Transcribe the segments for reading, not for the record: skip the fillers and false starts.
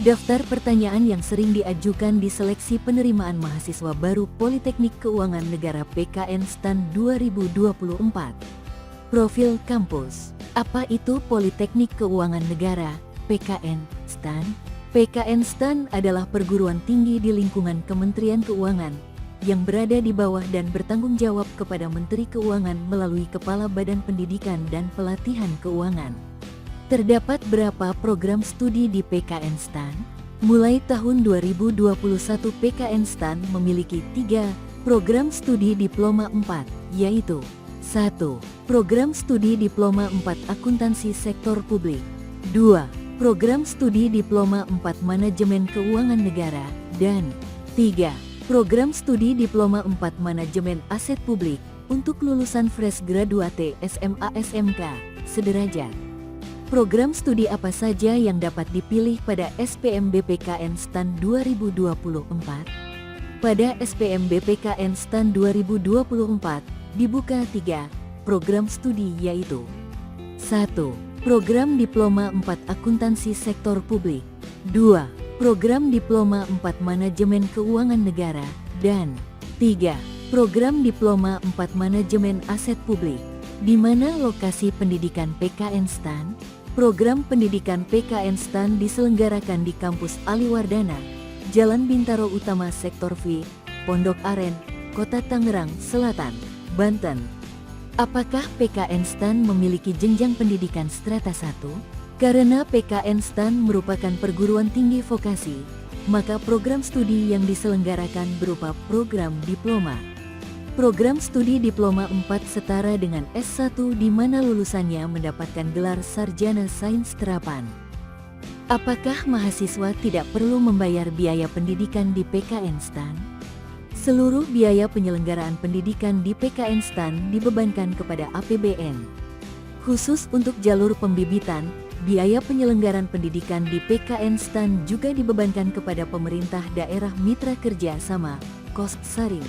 Daftar pertanyaan yang sering diajukan di seleksi penerimaan mahasiswa baru Politeknik Keuangan Negara PKN STAN 2024. Profil kampus. Apa itu Politeknik Keuangan Negara, PKN STAN? PKN STAN adalah perguruan tinggi di lingkungan Kementerian Keuangan yang berada di bawah dan bertanggung jawab kepada Menteri Keuangan melalui Kepala Badan Pendidikan dan Pelatihan Keuangan. Terdapat berapa program studi di PKN STAN? Mulai tahun 2021 PKN STAN memiliki 3 program studi diploma 4, yaitu 1. Program studi diploma 4 akuntansi sektor publik, 2. Program studi diploma 4 manajemen keuangan negara, dan 3. Program studi diploma 4 manajemen aset publik untuk lulusan fresh graduate SMA SMK sederajat. Program studi apa saja yang dapat dipilih pada SPMBPKN STAN 2024? Pada SPMBPKN STAN 2024 dibuka 3 program studi, yaitu 1. Program Diploma 4 Akuntansi Sektor Publik, 2. Program Diploma 4 Manajemen Keuangan Negara, dan 3. Program Diploma 4 Manajemen Aset Publik. Di mana lokasi pendidikan PKN STAN? Program pendidikan PKN STAN diselenggarakan di Kampus Aliwardana, Jalan Bintaro Utama Sektor V, Pondok Aren, Kota Tangerang Selatan, Banten. Apakah PKN STAN memiliki jenjang pendidikan strata 1? Karena PKN STAN merupakan perguruan tinggi vokasi, maka program studi yang diselenggarakan berupa program diploma. Program studi diploma 4 setara dengan S1 di mana lulusannya mendapatkan gelar sarjana sains terapan. Apakah mahasiswa tidak perlu membayar biaya pendidikan di PKN STAN? Seluruh biaya penyelenggaraan pendidikan di PKN STAN dibebankan kepada APBN. Khusus untuk jalur pembibitan, biaya penyelenggaraan pendidikan di PKN STAN juga dibebankan kepada pemerintah daerah mitra kerja sama, cost sharing.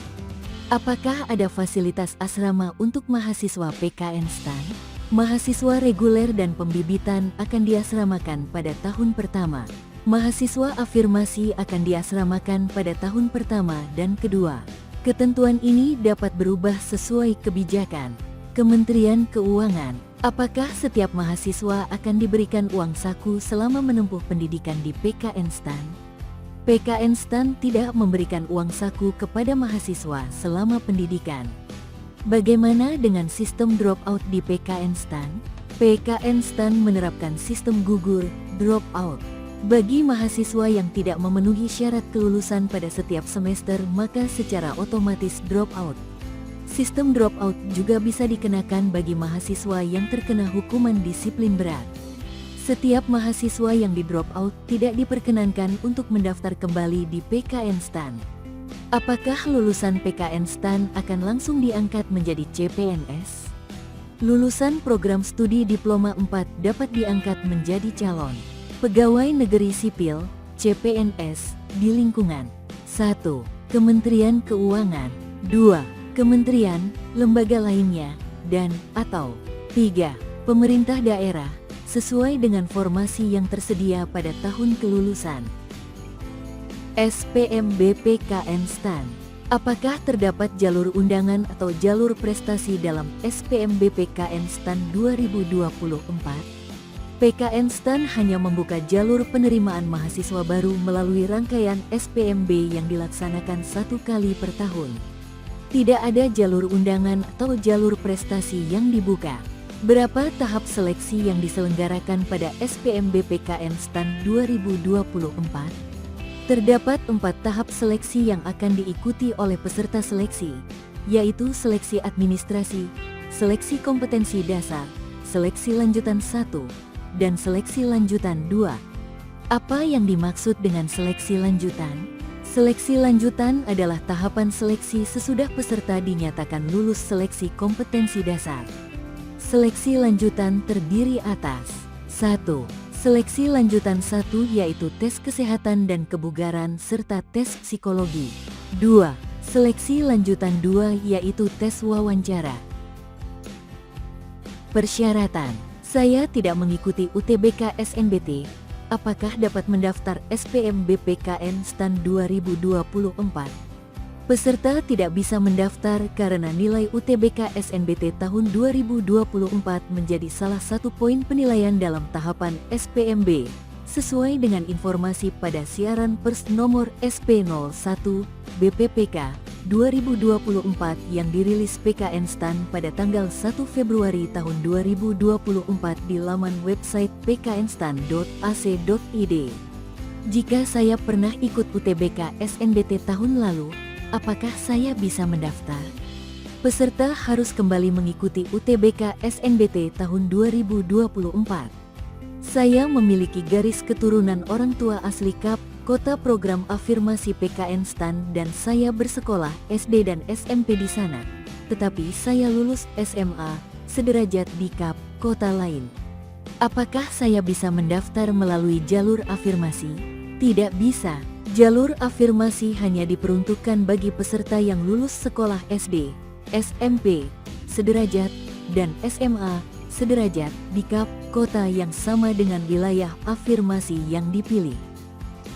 Apakah ada fasilitas asrama untuk mahasiswa PKN STAN? Mahasiswa reguler dan pembibitan akan diasramakan pada tahun pertama. Mahasiswa afirmasi akan diasramakan pada tahun pertama dan kedua. Ketentuan ini dapat berubah sesuai kebijakan Kementerian Keuangan. Apakah setiap mahasiswa akan diberikan uang saku selama menempuh pendidikan di PKN STAN? PKN STAN tidak memberikan uang saku kepada mahasiswa selama pendidikan. Bagaimana dengan sistem dropout di PKN STAN? PKN STAN menerapkan sistem gugur, dropout. Bagi mahasiswa yang tidak memenuhi syarat kelulusan pada setiap semester, maka secara otomatis dropout. Sistem dropout juga bisa dikenakan bagi mahasiswa yang terkena hukuman disiplin berat. Setiap mahasiswa yang di drop out tidak diperkenankan untuk mendaftar kembali di PKN STAN. Apakah lulusan PKN STAN akan langsung diangkat menjadi CPNS? Lulusan program studi diploma 4 dapat diangkat menjadi calon pegawai negeri sipil CPNS di lingkungan 1. Kementerian Keuangan, 2. Kementerian, lembaga lainnya, dan atau 3. Pemerintah daerah sesuai dengan formasi yang tersedia pada tahun kelulusan. SPMBPKN STAN. Apakah terdapat jalur undangan atau jalur prestasi dalam SPMBPKN STAN 2024? PKN STAN hanya membuka jalur penerimaan mahasiswa baru melalui rangkaian SPMB yang dilaksanakan 1 kali per tahun. Tidak ada jalur undangan atau jalur prestasi yang dibuka. Berapa tahap seleksi yang diselenggarakan pada SPMBPKN STAN 2024? Terdapat 4 tahap seleksi yang akan diikuti oleh peserta seleksi, yaitu seleksi administrasi, seleksi kompetensi dasar, seleksi lanjutan 1, dan seleksi lanjutan 2. Apa yang dimaksud dengan seleksi lanjutan? Seleksi lanjutan adalah tahapan seleksi sesudah peserta dinyatakan lulus seleksi kompetensi dasar. Seleksi lanjutan terdiri atas 1. Seleksi lanjutan 1 yaitu tes kesehatan dan kebugaran serta tes psikologi. 2. Seleksi lanjutan 2 yaitu tes wawancara. Persyaratan: saya tidak mengikuti UTBK SNBT Apakah dapat mendaftar SPMBPKN STAN 2024? Peserta tidak bisa mendaftar karena nilai UTBK SNBT tahun 2024 menjadi salah satu poin penilaian dalam tahapan SPMB, sesuai dengan informasi pada siaran pers nomor SP01 BPPK 2024 yang dirilis PKN STAN pada tanggal 1 Februari tahun 2024 di laman website pknstan.ac.id. Jika saya pernah ikut UTBK SNBT tahun lalu, apakah saya bisa mendaftar? Peserta harus kembali mengikuti UTBK SNBT tahun 2024. Saya memiliki garis keturunan orang tua asli Kap, kota program afirmasi PKN STAN dan saya bersekolah SD dan SMP di sana. Tetapi saya lulus SMA sederajat di Kap, kota lain. Apakah saya bisa mendaftar melalui jalur afirmasi? Tidak bisa. Jalur afirmasi hanya diperuntukkan bagi peserta yang lulus sekolah SD, SMP sederajat, dan SMA sederajat di Kap, kota yang sama dengan wilayah afirmasi yang dipilih.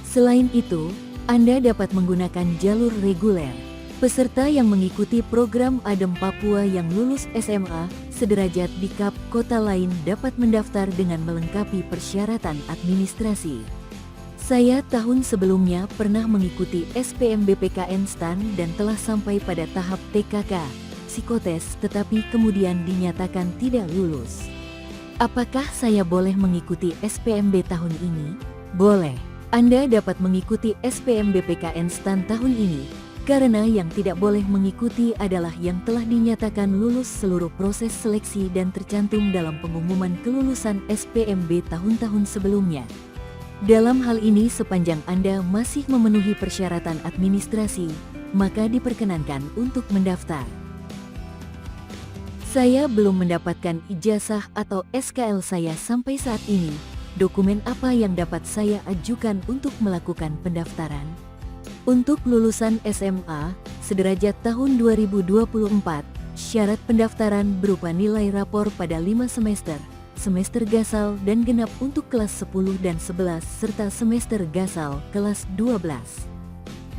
Selain itu, Anda dapat menggunakan jalur reguler. Peserta yang mengikuti program Adem Papua yang lulus SMA sederajat di Kap, kota lain dapat mendaftar dengan melengkapi persyaratan administrasi. Saya tahun sebelumnya pernah mengikuti SPMBPKN STAN dan telah sampai pada tahap TKK, psikotes, tetapi kemudian dinyatakan tidak lulus. Apakah saya boleh mengikuti SPMB tahun ini? Boleh. Anda dapat mengikuti SPMBPKN STAN tahun ini, karena yang tidak boleh mengikuti adalah yang telah dinyatakan lulus seluruh proses seleksi dan tercantum dalam pengumuman kelulusan SPMB tahun-tahun sebelumnya. Dalam hal ini, sepanjang Anda masih memenuhi persyaratan administrasi, maka diperkenankan untuk mendaftar. Saya belum mendapatkan ijazah atau SKL saya sampai saat ini. Dokumen apa yang dapat saya ajukan untuk melakukan pendaftaran? Untuk lulusan SMA sederajat tahun 2024, syarat pendaftaran berupa nilai rapor pada 5 semester gasal dan genap untuk kelas 10 dan 11 serta semester gasal kelas 12.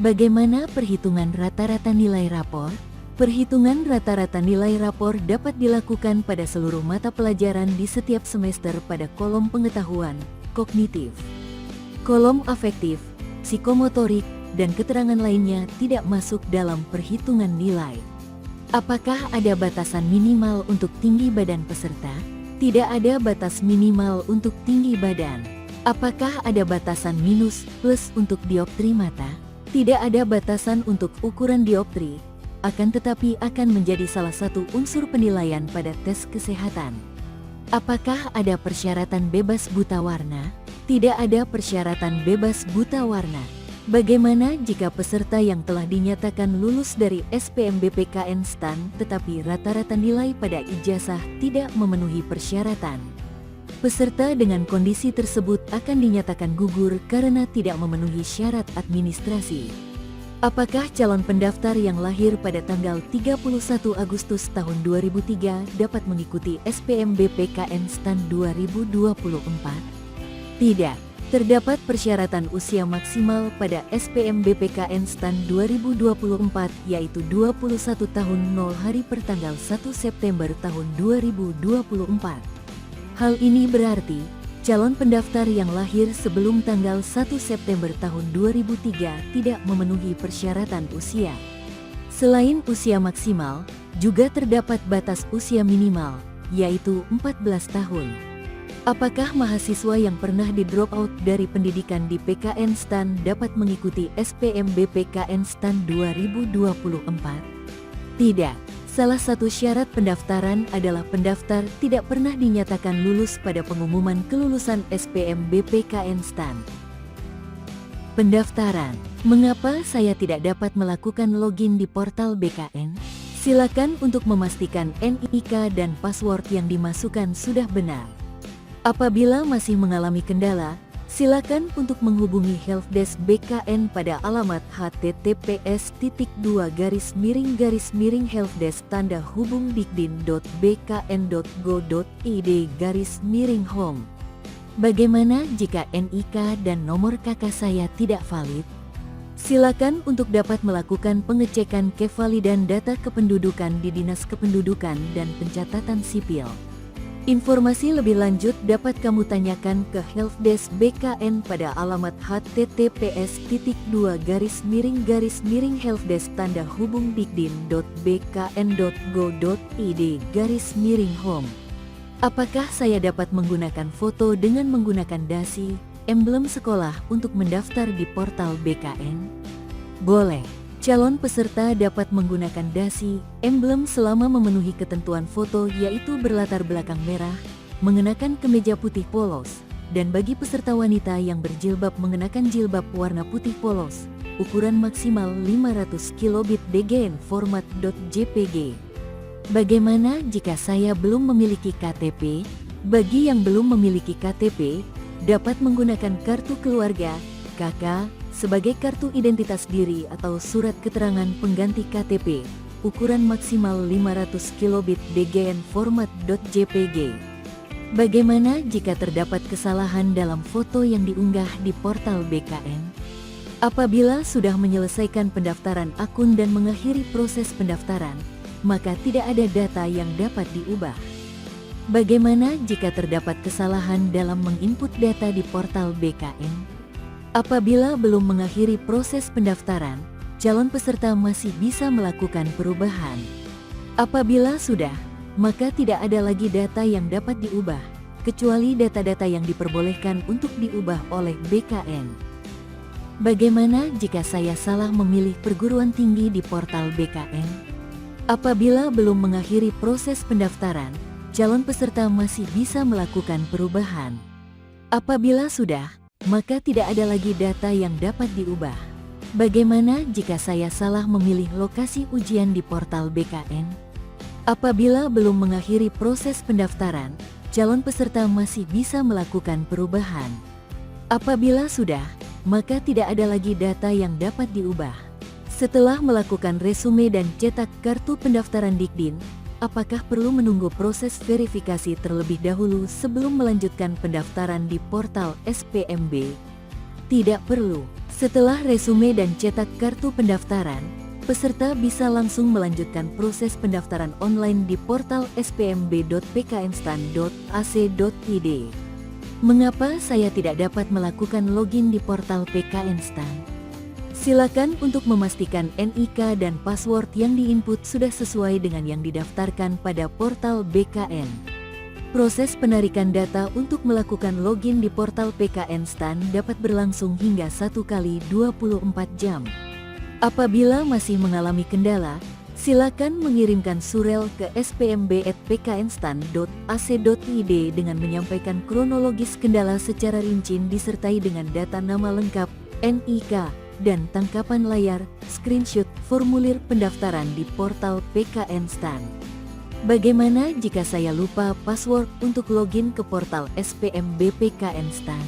Bagaimana perhitungan rata-rata nilai rapor? Perhitungan rata-rata nilai rapor dapat dilakukan pada seluruh mata pelajaran di setiap semester pada kolom pengetahuan, kognitif, kolom afektif, psikomotorik, dan keterangan lainnya tidak masuk dalam perhitungan nilai. Apakah ada batasan minimal untuk tinggi badan peserta? Tidak ada batas minimal untuk tinggi badan. Apakah ada batasan minus plus untuk dioptri mata? Tidak ada batasan untuk ukuran dioptri. Akan tetapi akan menjadi salah satu unsur penilaian pada tes kesehatan. Apakah ada persyaratan bebas buta warna? Tidak ada persyaratan bebas buta warna. Bagaimana jika peserta yang telah dinyatakan lulus dari SPMBPKN STAN tetapi rata-rata nilai pada ijazah tidak memenuhi persyaratan? Peserta dengan kondisi tersebut akan dinyatakan gugur karena tidak memenuhi syarat administrasi. Apakah calon pendaftar yang lahir pada tanggal 31 Agustus tahun 2003 dapat mengikuti SPMBPKN STAN 2024? Tidak. Terdapat persyaratan usia maksimal pada SPMBPKN STAN 2024 yaitu 21 tahun 0 hari per tanggal 1 September tahun 2024. Hal ini berarti calon pendaftar yang lahir sebelum tanggal 1 September tahun 2003 tidak memenuhi persyaratan usia. Selain usia maksimal, juga terdapat batas usia minimal, yaitu 14 tahun. Apakah mahasiswa yang pernah di-drop out dari pendidikan di PKN STAN dapat mengikuti SPMBPKN STAN 2024? Tidak. Salah satu syarat pendaftaran adalah pendaftar tidak pernah dinyatakan lulus pada pengumuman kelulusan SPMBPKN STAN. Pendaftaran. Mengapa saya tidak dapat melakukan login di portal BKN? Silakan untuk memastikan NIK dan password yang dimasukkan sudah benar. Apabila masih mengalami kendala, silakan untuk menghubungi Helpdesk BKN pada alamat https://helpdesk.bkn.go.id/home. Bagaimana jika NIK dan nomor KK saya tidak valid? Silakan untuk dapat melakukan pengecekan kevalidan data kependudukan di Dinas Kependudukan dan Pencatatan Sipil. Informasi lebih lanjut dapat kamu tanyakan ke Helpdesk BKN pada alamat https://helpdesk-helpdesk-dikdin.bkn.go.id/home. Apakah saya dapat menggunakan foto dengan menggunakan dasi, emblem sekolah untuk mendaftar di portal BKN? Boleh. Calon peserta dapat menggunakan dasi, emblem selama memenuhi ketentuan foto yaitu berlatar belakang merah, mengenakan kemeja putih polos, dan bagi peserta wanita yang berjilbab mengenakan jilbab warna putih polos, ukuran maksimal 500 kilobit DGN format .jpg. Bagaimana jika saya belum memiliki KTP? Bagi yang belum memiliki KTP, dapat menggunakan kartu keluarga, KK, sebagai kartu identitas diri atau surat keterangan pengganti KTP, ukuran maksimal 500 kilobit DGN format .jpg. Bagaimana jika terdapat kesalahan dalam foto yang diunggah di portal BKN? Apabila sudah menyelesaikan pendaftaran akun dan mengakhiri proses pendaftaran, maka tidak ada data yang dapat diubah. Bagaimana jika terdapat kesalahan dalam menginput data di portal BKN? Apabila belum mengakhiri proses pendaftaran, calon peserta masih bisa melakukan perubahan. Apabila sudah, maka tidak ada lagi data yang dapat diubah, kecuali data-data yang diperbolehkan untuk diubah oleh BKN. Bagaimana jika saya salah memilih perguruan tinggi di portal BKN? Apabila belum mengakhiri proses pendaftaran, calon peserta masih bisa melakukan perubahan. Apabila sudah, maka tidak ada lagi data yang dapat diubah. Bagaimana jika saya salah memilih lokasi ujian di portal BKN? Apabila belum mengakhiri proses pendaftaran, calon peserta masih bisa melakukan perubahan. Apabila sudah, maka tidak ada lagi data yang dapat diubah. Setelah melakukan resume dan cetak kartu pendaftaran Dikdin, apakah perlu menunggu proses verifikasi terlebih dahulu sebelum melanjutkan pendaftaran di portal SPMB? Tidak perlu. Setelah resume dan cetak kartu pendaftaran, peserta bisa langsung melanjutkan proses pendaftaran online di portal spmb.pknstan.ac.id. Mengapa saya tidak dapat melakukan login di portal PKNstan? Silakan untuk memastikan NIK dan password yang diinput sudah sesuai dengan yang didaftarkan pada portal BKN. Proses penarikan data untuk melakukan login di portal PKNstan dapat berlangsung hingga 1 kali 24 jam. Apabila masih mengalami kendala, silakan mengirimkan surel ke spmb@pknstan.ac.id dengan menyampaikan kronologis kendala secara rinci disertai dengan data nama lengkap, NIK, dan tangkapan layar, screenshot formulir pendaftaran di portal PKNstan. Bagaimana jika saya lupa password untuk login ke portal SPMB PKNstan?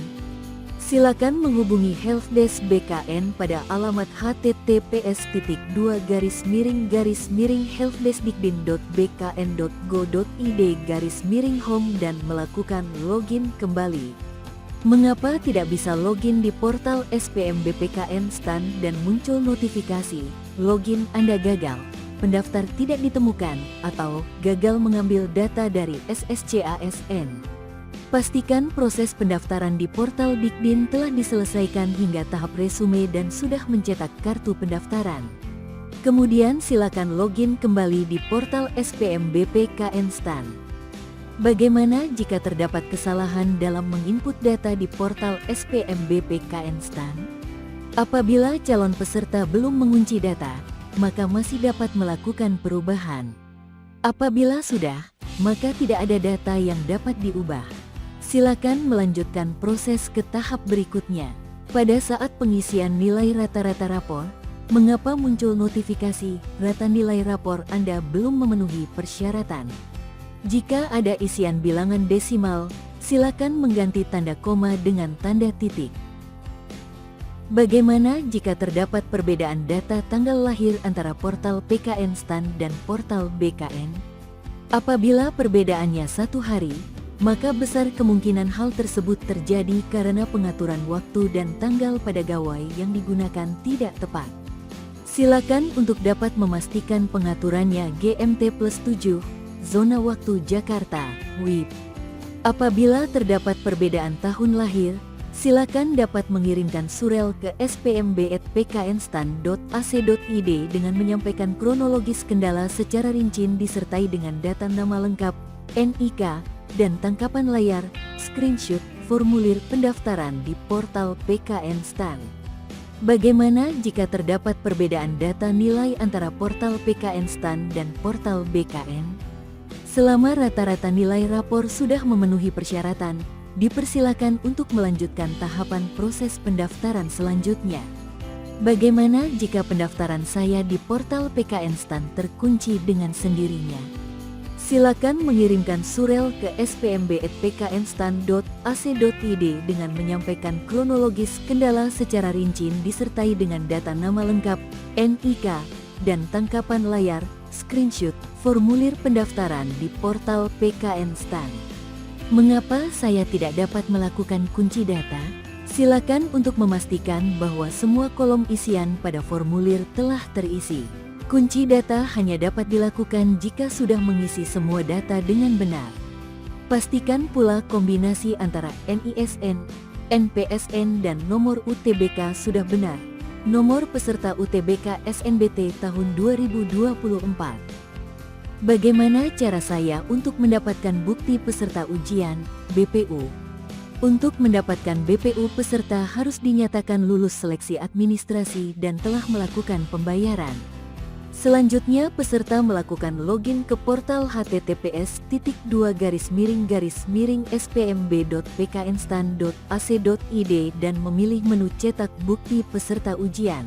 Silakan menghubungi Helpdesk BKN pada alamat https://helpdeskdikdin.bkn.go.id/home dan melakukan login kembali. Mengapa tidak bisa login di portal SPMB PKNstan dan muncul notifikasi, login Anda gagal, pendaftar tidak ditemukan, atau gagal mengambil data dari SSCASN? Pastikan proses pendaftaran di portal Dikdin telah diselesaikan hingga tahap resume dan sudah mencetak kartu pendaftaran. Kemudian silakan login kembali di portal SPMB PKNstan. Bagaimana jika terdapat kesalahan dalam menginput data di portal SPMB PKNstan? Apabila calon peserta belum mengunci data, maka masih dapat melakukan perubahan. Apabila sudah, maka tidak ada data yang dapat diubah. Silakan melanjutkan proses ke tahap berikutnya. Pada saat pengisian nilai rata-rata rapor, mengapa muncul notifikasi rata nilai rapor Anda belum memenuhi persyaratan? Jika ada isian bilangan desimal, silakan mengganti tanda koma dengan tanda titik. Bagaimana jika terdapat perbedaan data tanggal lahir antara portal PKNstan dan portal BKN? Apabila perbedaannya 1 hari, maka besar kemungkinan hal tersebut terjadi karena pengaturan waktu dan tanggal pada gawai yang digunakan tidak tepat. Silakan untuk dapat memastikan pengaturannya GMT+7, Zona Waktu Jakarta, WIB. Apabila terdapat perbedaan tahun lahir, silakan dapat mengirimkan surel ke spmb@pknstan.ac.id dengan menyampaikan kronologis kendala secara rinci disertai dengan data nama lengkap, NIK, dan tangkapan layar, screenshot, formulir pendaftaran di portal PKN Stan. Bagaimana jika terdapat perbedaan data nilai antara portal PKN Stan dan portal BKN? Selama rata-rata nilai rapor sudah memenuhi persyaratan, dipersilakan untuk melanjutkan tahapan proses pendaftaran selanjutnya. Bagaimana jika pendaftaran saya di portal PKN Stan terkunci dengan sendirinya? Silakan mengirimkan surel ke spmb@pknstan.ac.id dengan menyampaikan kronologis kendala secara rinci disertai dengan data nama lengkap, NIK, dan tangkapan layar, screenshot, formulir pendaftaran di portal PKN Stan. Mengapa saya tidak dapat melakukan kunci data? Silakan untuk memastikan bahwa semua kolom isian pada formulir telah terisi. Kunci data hanya dapat dilakukan jika sudah mengisi semua data dengan benar. Pastikan pula kombinasi antara NISN, NPSN dan nomor UTBK sudah benar. Nomor peserta UTBK SNBT tahun 2024. Bagaimana cara saya untuk mendapatkan bukti peserta ujian, BPU? Untuk mendapatkan BPU peserta harus dinyatakan lulus seleksi administrasi dan telah melakukan pembayaran. Selanjutnya peserta melakukan login ke portal https://spmb.pknstan.ac.id dan memilih menu cetak bukti peserta ujian.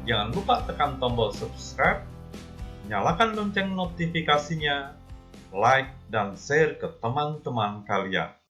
Jangan lupa tekan tombol subscribe, nyalakan lonceng notifikasinya, like dan share ke teman-teman kalian.